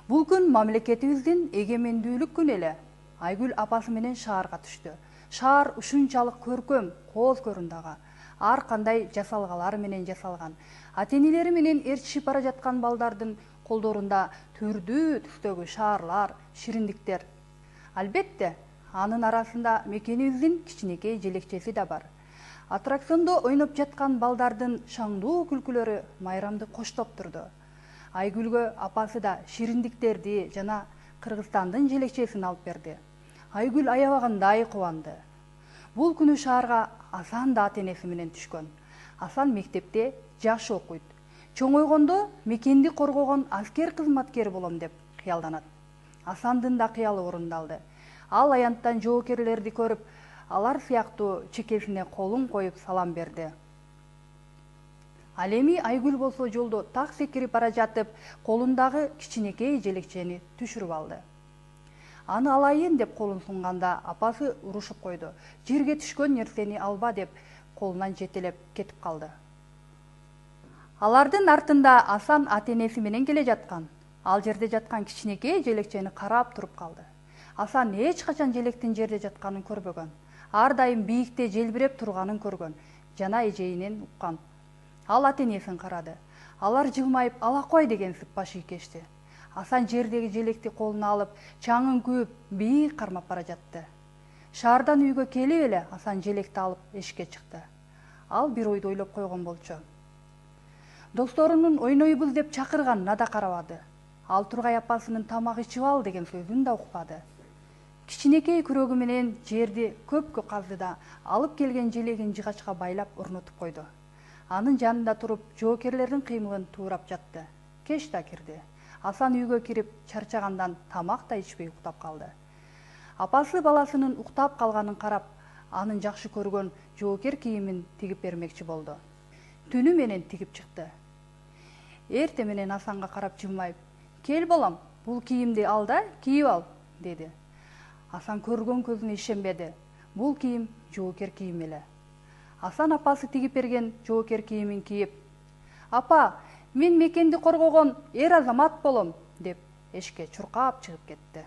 Бул күн мамлекетибиздин эгемендүүлүк күнү эле. Айгүл апасы менен шаарга түштү. Шаар ушунчалык көркөм, кооз көрүндөгө. Ар кандай жасалгалар менен жасалган. Ата-энелери менен ээрчишип бара жаткан балдардын колдорунда түрдүү түстөгү шаарлар, шириндиктер. Албетте, анын арасында мекенибиздин кичинекей желекчеси да бар. Аттракциондо ойноп жаткан балдардын шаңдуу күлкүлөрү майрамды коштоп турду. Айгүлгө апасы да шириндиктерди жана Кыргызстандын желекчесин алып берди. Айгүл аябагандай кубанды. Бул күнү шаарга Асан да ата-энеси менен түшкөн. Асан мектепте жакшы окуйт. Чоңойгондо мекенди коргогон аскер кызматкери болом деп кыялданат. Асандын да кыялы орундалды. Ал аянттан жоокерлерди көрүп, алар сыяктуу чекесине колун коюп салам берди. Ал эми Айгүл болсо жолдо так секирип бара жатып, колундагы кичинекей желекчени түшүрүп алды. Аны алайын деп колун сунганда апасы урушуп койду. Жерге түшкөн нерсени алба деп колунан жетелеп кетип калды. Алардын артында Асан ата-энеси менен келе жаткан. Ал жерде жаткан кичинекей желекчени карап туруп калды. Асан эч качан желектин жерде жатканын көрбөгөн. Ар дайым бийикте желбиреп турганын көргөн жана эжейинен уккан. Ал ата-энесин карады. Алар жылмайып ала кой дегенсип баш ийкешти. Асан жердеги желекти колуна алып, чаңын күүп, бийик кармап бара жатты. Шаардан үйгө келип эле Асан желекти алып эшикке чыкты. Ал бир ойду ойлоп койгон болчу. Досторунун ойнойбуз деп чакырганына да карабады. Ал тургай апасынын тамак ичип ал деген сөзүн да укпады. Кичинекей күрөгү менен жерди көпкө казды да, алып келген желегин жыгачка байлап орнотуп койду. Анын жанында туруп, жоокерлердин кыймылын туурап жатты. Кеч да кирди. Асан үйгө кирип, чарчагандан тамак да ичпей уктап калды. Апасы баласынын уктап калганын карап, анын жакшы көргөн жоокер кийимин тигип бермекчи болду. Түнү менен тигип чыкты. Эрте менен Асанга карап жылмайып, "Кел балам, бул кийимди ал да, кийип ал", деди. Асан көргөн көзүнө ишенбеди. Бул кийим жоокер кийим эле. Асан апасы тигип берген жоокер кийимин кийип, "Апа, мен мекенди коргогон эр азамат болом", деп эшикке чуркап чыгып кетти.